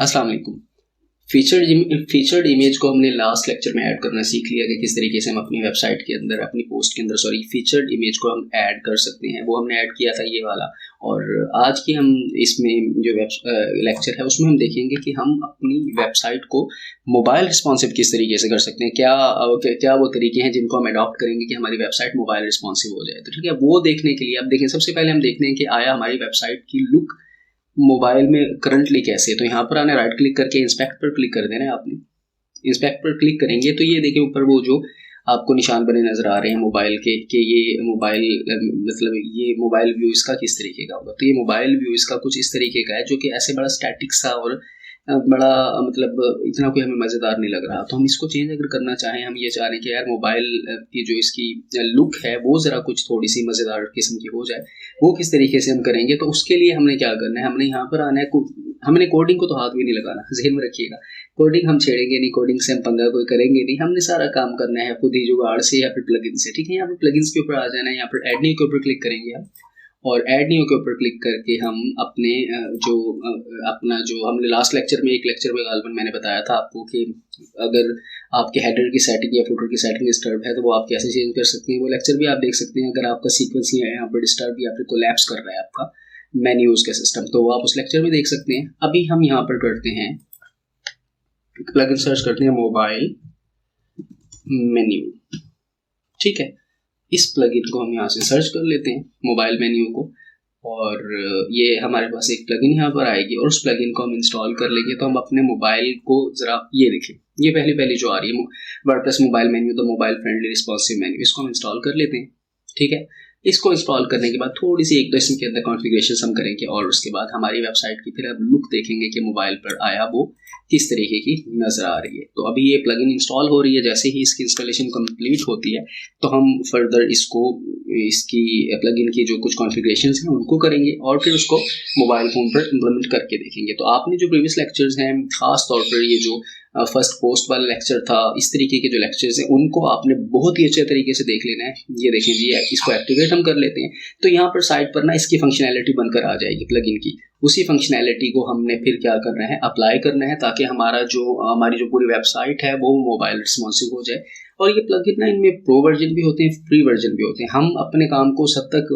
अस्सलाम वालेकुम। Featured image को हमने लास्ट लेक्चर में ऐड करना सीख लिया कि किस तरीके से हम अपनी वेबसाइट के अंदर, अपनी पोस्ट के अंदर फीचर्ड इमेज को हम ऐड कर सकते हैं। वो हमने ऐड किया था ये वाला। और आज की हम इसमें जो लेक्चर है उसमें हम देखेंगे कि हम अपनी वेबसाइट को मोबाइल रिस्पॉन्सिव किस तरीके से कर सकते हैं। क्या वो तरीके हैं जिनको हम अडॉप्ट करेंगे कि हमारी वेबसाइट मोबाइल रिस्पॉन्सिव हो जाए। तो ठीक है, वो देखने के लिए अब देखें, सबसे पहले हम देखते हैं कि आया हमारी वेबसाइट की लुक मोबाइल में करंटली कैसे है। तो यहाँ पर आने राइट क्लिक करके इंस्पेक्ट पर क्लिक कर देना है आपने। इंस्पेक्ट पर क्लिक करेंगे तो ये देखिए ऊपर वो जो आपको निशान बने नजर आ रहे हैं मोबाइल के कि ये मोबाइल मतलब ये मोबाइल व्यू इसका किस तरीके का होगा। तो ये मोबाइल व्यू इसका कुछ इस तरीके का है जो कि ऐसे बड़ा स्टैटिक सा और बड़ा मतलब इतना कोई हमें मज़ेदार नहीं लग रहा। तो हम इसको चेंज अगर करना चाहें, हम ये चाह रहे हैं कि यार मोबाइल की जो इसकी लुक है वो ज़रा कुछ थोड़ी सी मज़ेदार किस्म की हो जाए, वो किस तरीके से हम करेंगे। तो उसके लिए हमने क्या करना है, हमने यहाँ पर आना है, हमने कोडिंग को तो हाथ भी नहीं लगाना, ज़हन में रखिएगा। कोडिंग हम छेड़ेंगे नहीं, कोडिंग से हम पंगा कोई करेंगे नहीं। हमने सारा काम करना है खुद ही जुगाड़ से या फिर प्लगइन से। ठीक है, यहाँ पर प्लगइन्स के ऊपर आ जाना है, यहाँ पर ऐड न्यू के ऊपर क्लिक करेंगे हम, और ऐड न्यू के ऊपर क्लिक करके हम अपने अपना जो हमने लास्ट लेक्चर में, एक लेक्चर में गालबन मैंने बताया था आपको कि अगर आपके हेडर की सेटिंग या फुटर की सेटिंग डिस्टर्ब है तो वो आप कैसे चेंज कर सकते हैं। वो लेक्चर भी आप देख सकते हैं। अगर आपका सीक्वेंस ही है यहाँ पर डिस्टर्ब या फिर कोलैप्स कर रहा है आपका मेन्यूज का सिस्टम, तो वो आप उस लेक्चर में देख सकते हैं। अभी हम यहाँ पर करते हैं प्लगइन सर्च करते हैं मोबाइल मेन्यू। ठीक है, इस प्लगइन को हम यहाँ से सर्च कर लेते हैं मोबाइल मेन्यू को, और ये हमारे पास एक प्लगइन यहाँ पर आएगी और उस प्लगइन को हम इंस्टॉल कर लेंगे। तो हम अपने मोबाइल को ज़रा ये देखें, ये पहली जो आ रही है वर्डप्रेस मोबाइल मेन्यू, तो मोबाइल फ्रेंडली रिस्पॉन्सिव मेन्यू, इसको हम इंस्टॉल कर लेते हैं। ठीक है, इसको इंस्टॉल करने के बाद थोड़ी सी एक दो इसके अंदर कॉन्फ़िगरेशंस हम करेंगे और उसके बाद हमारी वेबसाइट की फिर अब लुक देखेंगे कि मोबाइल पर आया वो किस तरीके की नज़र आ रही है। तो अभी ये प्लगइन इंस्टॉल हो रही है, जैसे ही इसकी इंस्टॉलेशन कंप्लीट होती है तो हम फर्दर इसकी प्लगइन की जो कुछ कॉन्फ़िगरेशंस हैं उनको करेंगे और फिर उसको मोबाइल फ़ोन पर इम्प्लीमेंट करके देखेंगे। तो आपने जो प्रीवियस लेक्चर्स हैं, ख़ास तौर पर ये जो फर्स्ट पोस्ट वाला लेक्चर था, इस तरीके के जो लेक्चर्स हैं उनको आपने बहुत ही अच्छे तरीके से देख लेना है। ये देखें जी, इसको एक्टिवेट हम कर लेते हैं तो यहाँ पर साइड पर ना इसकी फंक्शनैलिटी बनकर आ जाएगी प्लगइन की। उसी फंक्शनैलिटी को हमने फिर क्या करना है, अप्लाई करना है, ताकि हमारी जो पूरी वेबसाइट है वो मोबाइल रिस्पॉन्सिव हो जाए। और ये प्लगइन ना, इनमें प्रो वर्जन भी होते हैं, फ्री वर्जन भी होते हैं। हम अपने काम को सब तक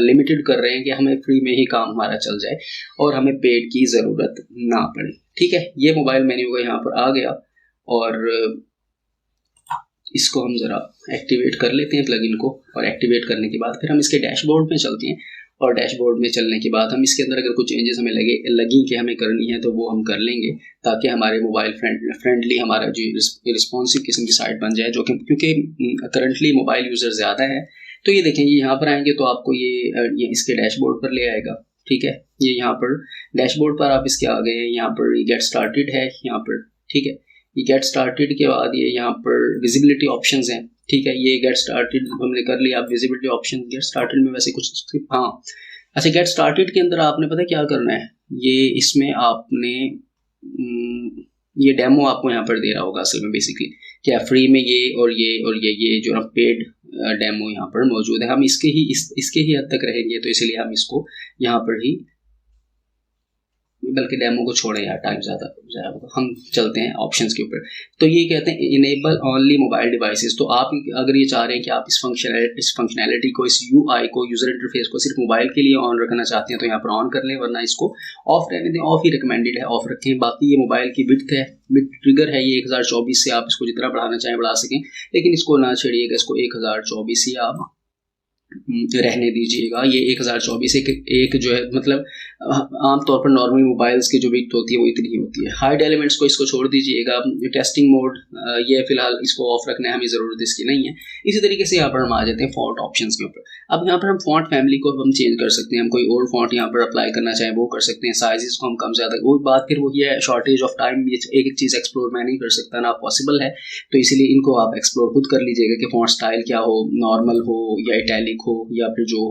लिमिटेड कर रहे हैं कि हमें फ्री में ही काम हमारा चल जाए और हमें पेड की ज़रूरत ना पड़े। ठीक है, ये मोबाइल मेन्यू का यहाँ पर आ गया और इसको हम ज़रा एक्टिवेट कर लेते हैं प्लगइन को। और एक्टिवेट करने के बाद फिर हम इसके डैशबोर्ड में चलते हैं और डैशबोर्ड में चलने के बाद हम इसके अंदर अगर कुछ चेंजेस हमें लगी कि हमें करनी है तो वो हम कर लेंगे, ताकि हमारे मोबाइल फ्रेंडली हमारा जो रिस्पॉन्सिव किस्म की साइट बन जाए, जो कि क्योंकि करंटली मोबाइल यूज़र ज़्यादा है। तो ये देखें, ये यहाँ पर आएंगे तो आपको ये इसके डैशबोर्ड पर ले आएगा। ठीक है, ये यहाँ पर डैशबोर्ड पर आप इसके आ गए हैं, यहाँ पर गेट स्टार्टेड है यहाँ पर। ठीक है, ये गेट स्टार्टेड के बाद ये यहाँ पर विजिबिलिटी ऑप्शंस हैं। ठीक है, ये गेट स्टार्टेड हमने कर लिया। आप विजिबिलिटी ऑप्शन गेट स्टार्टेड में वैसे कुछ हाँ अच्छा, गेट स्टार्टेड के अंदर आपने पता क्या करना है, ये इसमें आपने ये डेमो आपको यहाँ पर दे रहा होगा असल में बेसिकली क्या फ्री में ये जो ना पेड डेमो यहाँ पर मौजूद है। हम इसके ही हद तक रहेंगे, तो इसलिए हम इसको यहाँ पर ही, बल्कि डेमो को छोड़े यार, टाइम ज़्यादा होगा, हम चलते हैं ऑप्शंस के ऊपर। तो ये कहते हैं इनेबल ओनली मोबाइल डिवाइसेस। तो आप अगर ये चाह रहे हैं कि आप इस फंक्शनैलिटी को, इस यूआई को, यूज़र इंटरफेस को सिर्फ मोबाइल के लिए ऑन रखना चाहते हैं तो यहाँ पर ऑन कर लें, वरना इसको ऑफ रहने दें। ऑफ ही रिकमेंडेड है, ऑफ रखें। बाकी ये मोबाइल की विड्थ है, विड्थ ट्रिगर है ये 1024 से, आप इसको जितना बढ़ाना चाहें बढ़ा सकें, लेकिन इसको ना छेड़िएगा, इसको 1024 ही आप रहने दीजिएगा। ये 1024 एक जो है मतलब आमतौर पर नॉर्मल मोबाइल्स की जो विड्थ होती है वो इतनी ही होती है। हाइड एलिमेंट्स को इसको छोड़ दीजिएगा। टेस्टिंग मोड ये फिलहाल इसको ऑफ रखना है, हमें ज़रूरत इसकी नहीं है। इसी तरीके से यहाँ पर हम आ जाते हैं फॉन्ट ऑप्शंस के ऊपर। अब यहाँ पर हम फॉन्ट फैमिली को हम चेंज कर सकते हैं। हम कोई और फॉन्ट यहाँ पर अप्लाई करना चाहें वो कर सकते हैं। साइजेस को हम कम ज़्यादा, वो बात फिर वही है, शॉर्टेज ऑफ टाइम। ये एक चीज़ एक्सप्लोर मैं नहीं कर सकता ना, पॉसिबल है, तो इसीलिए इनको आप एक्सप्लोर खुद कर लीजिएगा कि फॉन्ट स्टाइल क्या हो, नॉर्मल हो या इटैलिक हो या फिर जो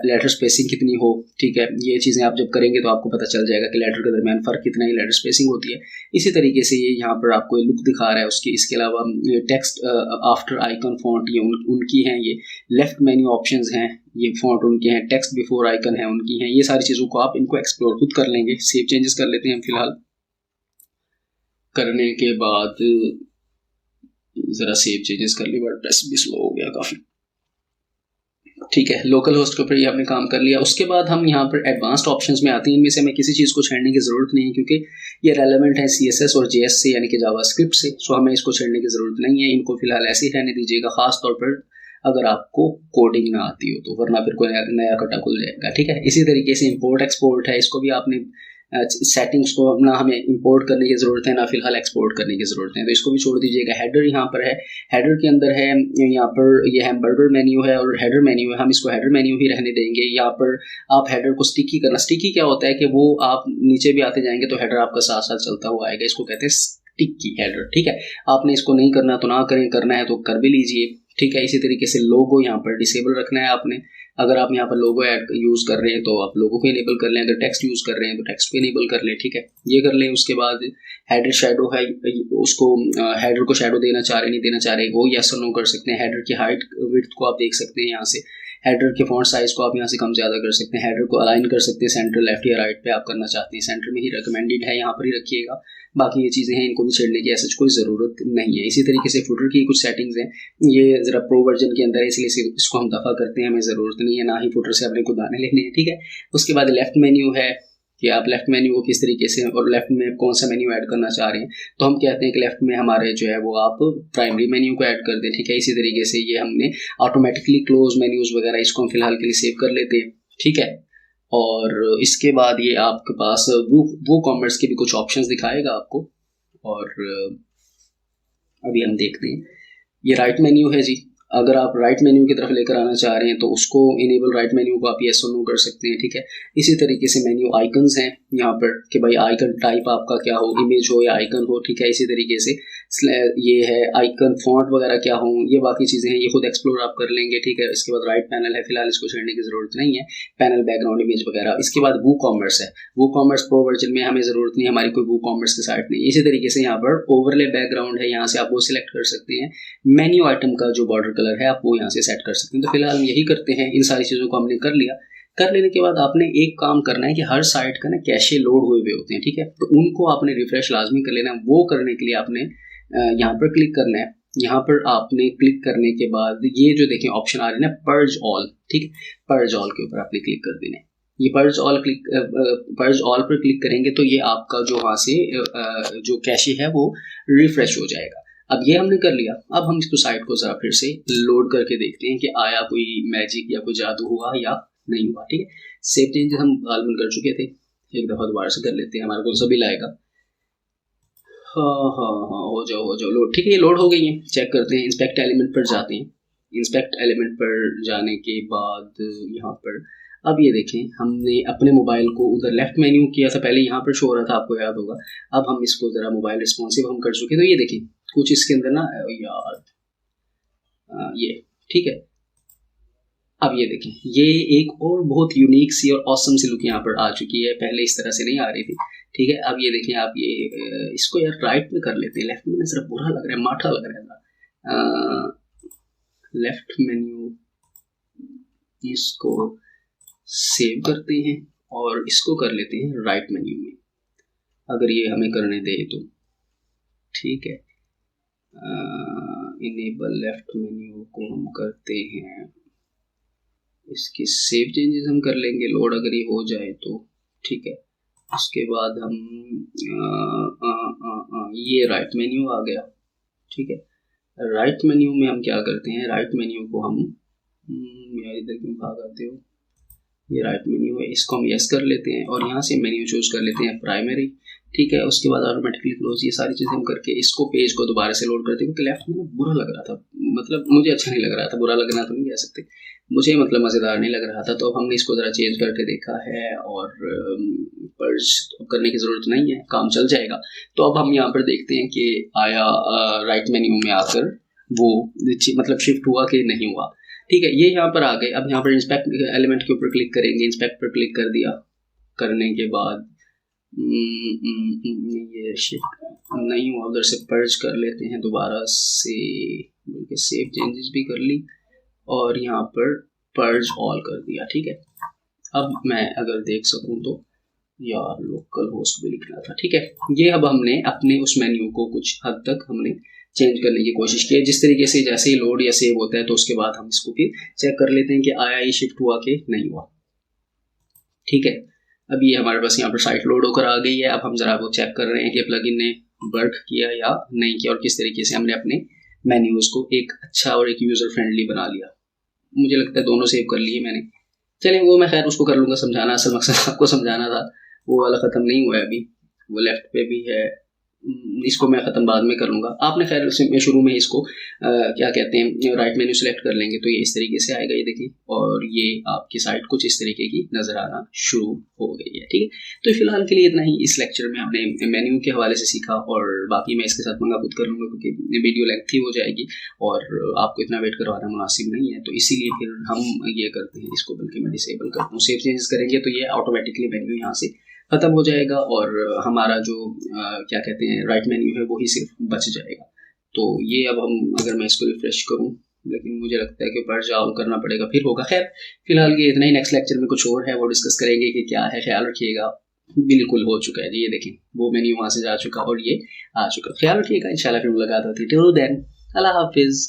लेटर स्पेसिंग कितनी हो। ठीक है, ये चीज़ें आप जब करेंगे तो आपको पता चल जाएगा कि लेटर के दरमियान फ़र्क कितना ही लेटर स्पेसिंग होती है। इसी तरीके से ये यहाँ पर आपको लुक दिखा रहा है उसकी। इसके अलावा टेक्स्ट आफ्टर आइकन फॉन्ट ये उनकी हैं, ये लेफ्ट मेन्यू ऑप्शंस हैं, ये फॉन्ट उनके हैं, टेक्स्ट बिफोर आइकन है उनकी हैं। ये सारी चीज़ों को आप इनको एक्सप्लोर खुद कर लेंगे। सेव चेंजेस कर लेते हैं फिलहाल। करने के बाद ज़रा सेव चेंजेस कर ली, वर्डप्रेस भी स्लो हो गया काफ़ी। ठीक है, लोकल होस्ट के ऊपर ये आपने काम कर लिया। उसके बाद हम यहाँ पर एडवांस्ड ऑप्शंस में आते हैं। इनमें से हमें किसी चीज़ को छेड़ने की ज़रूरत नहीं है क्योंकि ये रेलेवेंट है CSS और JS से, यानी कि जावास्क्रिप्ट से। सो हमें इसको छेड़ने की ज़रूरत नहीं है। इनको फिलहाल ऐसे ही रहने दीजिएगा, ख़ास तौर पर अगर आपको कोडिंग ना आती हो तो, वरना फिर कोई नया कटा खुल जाएगा। ठीक है, इसी तरीके से इंपोर्ट एक्सपोर्ट है, इसको भी आपने सेटिंग्स को ना हमें इंपोर्ट करने की ज़रूरत है ना फिलहाल एक्सपोर्ट करने की ज़रूरत है, तो इसको भी छोड़ दीजिएगा। हेडर यहाँ पर है, हेडर के अंदर है यहाँ पर ये हैमबर्गर मेन्यू है और हेडर मेन्यू है, हम इसको हेडर मेन्यू ही रहने देंगे। यहाँ पर आप हेडर को स्टिकी करना, स्टिकी क्या होता है कि वो आप नीचे भी आते जाएंगे तो हेडर आपका साथ साथ चलता हुआ आएगा, इसको कहते हैं स्टिकी हेडर। ठीक है, आपने इसको नहीं करना तो ना करें, करना है तो कर भी लीजिए। ठीक है, इसी तरीके से लोगो यहाँ पर डिसेबल रखना है आपने। अगर आप यहाँ पर लोगो ऐड यूज़ कर रहे हैं तो आप लोगो को इनेबल कर लें, अगर टेक्स्ट यूज़ कर रहे हैं तो टेक्स्ट को इनेबल कर लें। ठीक है, ये कर लें। उसके बाद हेडर शेडो है, उसको हेडर को शेडो देना चाह रहे नहीं देना चाह रहे, वो यस और नो कर सकते हैं। हेडर की हाइट विड्थ को आप देख सकते हैं यहाँ से, हेडर के फॉन्ट साइज को आप यहाँ से कम ज़्यादा कर सकते हैं। हेडर को अलाइन कर सकते हैं सेंटर लेफ्ट या राइट पे आप करना चाहते हैं, सेंटर में ही रिकमेंडेड है, यहाँ पर ही रखिएगा। बाकी ये चीज़ें हैं, इनको भी छेड़ने की ऐसी कोई ज़रूरत नहीं है। इसी तरीके से फुटर की कुछ सेटिंग्स हैं, ये ज़रा प्रो वर्जन के अंदर है, इसलिए इसको हम दफ़ा करते हैं, हमें ज़रूरत नहीं है, ना ही फुटर से अपने को दाने लेने हैं। ठीक है, उसके बाद लेफ्ट मेन्यू है कि आप लेफ़्ट मेन्यू को किस तरीके से और लेफ़्ट में कौन सा मेन्यू ऐड करना चाह रहे हैं। तो हम कहते हैं कि लेफ़्ट में हमारे जो है वो आप प्राइमरी मेन्यू को ऐड कर दें। ठीक है, इसी तरीके से ये हमने ऑटोमेटिकली क्लोज मेन्यूज़ वगैरह इसको हम फिलहाल के लिए सेव कर लेते हैं। ठीक है, और इसके बाद ये आपके पास वो कॉमर्स के भी कुछ ऑप्शंस दिखाएगा आपको, और अभी हम देखते हैं। ये राइट मेन्यू है जी, अगर आप राइट मेन्यू की तरफ लेकर आना चाह रहे हैं तो उसको इनेबल राइट मेन्यू को आप येस और नो कर सकते हैं। ठीक है, इसी तरीके से मेन्यू आइकन्स हैं यहाँ पर कि भाई आइकन टाइप आपका क्या हो, इमेज हो या आइकन हो। ठीक है, इसी तरीके से ये है आइकन फॉन्ट वगैरह क्या हो, ये बाकी चीज़ें हैं, ये खुद एक्सप्लोर आप कर लेंगे। ठीक है, इसके बाद राइट पैनल है, फिलहाल इसको छेड़ने की ज़रूरत नहीं है, पैनल बैकग्राउंड इमेज वगैरह। इसके बाद वो कॉमर्स है, वो कॉमर्स प्रो वर्जन में हमें ज़रूरत नहीं है, हमारी कोई वो कॉमर्स की साइट नहीं। इसी तरीके से यहाँ पर ओवरले बैकग्राउंड है, यहाँ से आप वो सिलेक्ट कर सकते हैं। मेन्यू आइटम का जो बॉर्डर कलर है आप वो यहाँ से सेट कर सकते हैं। तो फिलहाल हम यही करते हैं, इन सारी चीज़ों को हमने कर लिया। कर लेने के बाद आपने एक काम करना है कि हर साइट का ना कैशे लोड हुए हुए होते हैं। ठीक है, तो उनको आपने रिफ्रेश लाजमी कर लेना है। वो करने के लिए आपने यहाँ पर क्लिक करना है। यहाँ पर आपने क्लिक करने के बाद ये जो देखें ऑप्शन आ रहे हैं ना, पर्ज ऑल। ठीक है, पर्ज ऑल के ऊपर आपने क्लिक कर देना है। ये पर्ज ऑल पर क्लिक करेंगे तो ये आपका जो वहाँ से जो कैशे है वो रिफ्रेश हो जाएगा। अब ये हमने कर लिया, अब हम इसको साइट को ज़रा फिर से लोड करके देखते हैं कि आया कोई मैजिक या कोई जादू हुआ या नहीं हुआ। ठीक है, सेव चेंजेस हम गालबन कर चुके थे, एक दफ़ा दोबारा से कर लेते हैं, हमारे को सभी लाएगा। हाँ हाँ हाँ, हो जाओ लोड। ठीक है, ये लोड हो गई है, चेक करते हैं। इंस्पेक्ट एलिमेंट पर जाते हैं। इंस्पेक्ट एलिमेंट पर जाने के बाद यहाँ पर अब ये देखें, हमने अपने मोबाइल को उधर लेफ्ट मेन्यू किया था पहले, यहाँ पर शो हो रहा था, आपको याद होगा। अब हम इसको ज़रा मोबाइल रिस्पॉन्सिव हम कर चुके, तो ये देखें कुछ इसके अंदर ना यार ये ठीक है। अब ये देखें, ये एक और बहुत यूनिक सी और ऑसम सी लुक यहाँ पर आ चुकी है, पहले इस तरह से नहीं आ रही थी। ठीक है, अब ये देखें आप, ये इसको यार राइट में कर लेते हैं, लेफ्ट में ना जरा बुरा लग रहा है, माठा लग रहा है। लेफ्ट मेन्यू, इसको सेव करते हैं और इसको कर लेते हैं राइट मेन्यू में, अगर ये हमें करने दे तो। ठीक है, इनेबल लेफ्ट मेन्यू को हम करते हैं, इसकी सेव चेंजेस हम कर लेंगे लोड अगर ये हो जाए तो। ठीक है, उसके बाद हम ये राइट मेन्यू आ गया। ठीक है, राइट मेन्यू में हम क्या करते हैं, राइट मेन्यू को हम यार इधर क्यों भाग आते हो, ये राइट मेन्यू है, इसको हम यस कर लेते हैं और यहाँ से मेन्यू चूज कर लेते हैं प्राइमरी। ठीक है, उसके बाद ऑटोमेटिकली क्लोज, ये सारी चीज़ें हम करके इसको पेज को दोबारा से लोड करते हैं, क्योंकि लेफ्ट में ना बुरा लग रहा था, मतलब मुझे अच्छा नहीं लग रहा था, बुरा लगना तो नहीं कह सकते, मुझे मतलब मज़ेदार नहीं लग रहा था। तो हमने इसको ज़रा चेंज करके देखा है और पर्ज करने की ज़रूरत नहीं है, काम चल जाएगा। तो अब हम यहाँ पर देखते हैं कि आया राइट मेन्यू में आकर वो मतलब शिफ्ट हुआ कि नहीं हुआ। ठीक है, ये यहाँ पर आ गए। अब यहाँ पर इंस्पेक्ट एलिमेंट के ऊपर क्लिक करेंगे, इंस्पेक्ट पर क्लिक कर दिया, करने के बाद ये शिफ्ट नहीं हुआ, उधर से पर्ज कर लेते हैं दोबारा से, बल्कि सेव चेंजेस भी कर ली और यहाँ पर पर्ज ऑल कर दिया। ठीक है, अब मैं अगर देख सकूँ तो यार लोकल होस्ट भी लिखना था, ठीक है। ये अब हमने अपने उस मेन्यू को कुछ हद तक हमने चेंज करने की कोशिश की है। जिस तरीके से जैसे ही लोड या सेव होता है तो उसके बाद हम इसको फिर चेक कर लेते हैं कि आया ये शिफ्ट हुआ कि नहीं हुआ, ठीक है। अब ये हमारे पास यहाँ पर साइट लोड होकर आ गई है। अब हम ज़रा वो चेक कर रहे हैं कि प्लगइन ने वर्क किया या नहीं किया और किस तरीके से हमने अपने मेन्यूज़ को एक अच्छा और एक यूज़र फ्रेंडली बना लिया। मुझे लगता है दोनों सेव कर लिए मैंने। चलें वो मैं खैर उसको कर लूँगा समझाना, असल मकसद आपको समझाना था। वो वाला ख़त्म नहीं हुआ है अभी, वो लेफ्ट पे भी है। इसको मैं ख़त्म बाद में कर लूँगा। आपने खैर मैं शुरू में इसको क्या कहते हैं राइट मेन्यू सेलेक्ट कर लेंगे तो ये इस तरीके से आएगा, ये देखिए, और ये आपकी साइट कुछ इस तरीके की नज़र आना शुरू हो गई है, ठीक है। तो फिलहाल के लिए इतना ही। इस लेक्चर में हमने मेन्यू के हवाले से सीखा और बाकी मैं इसके साथ मंगा खुद कर लूँगा क्योंकि वीडियो लेंथी हो जाएगी और आपको इतना वेट करवाना मुनासिब नहीं है। तो इसीलिए फिर हम ये करते हैं इसको, बल्कि मैं डिसेबल करता हूँ। सेव चेंजेस करेंगे तो ये ऑटोमेटिकली मेन्यू यहाँ से ख़त्म हो जाएगा और हमारा जो क्या कहते हैं राइट मेन्यू है वो ही सिर्फ बच जाएगा। तो ये अब हम अगर मैं इसको रिफ्रेश करूँ, लेकिन मुझे लगता है कि ऊपर जाओ करना पड़ेगा फिर होगा। खैर फिलहाल ये इतना ही। नेक्स्ट लेक्चर में कुछ और है वो डिस्कस करेंगे कि क्या है। ख्याल रखिएगा। बिल्कुल हो चुका है जी, ये देखें वो मेन्यू वहाँ से जा चुका और ये आ चुका। ख्याल रखिएगा, इंशाल्लाह फिर मुलाकात होती है। टिल देन अल्लाह हाफिज़।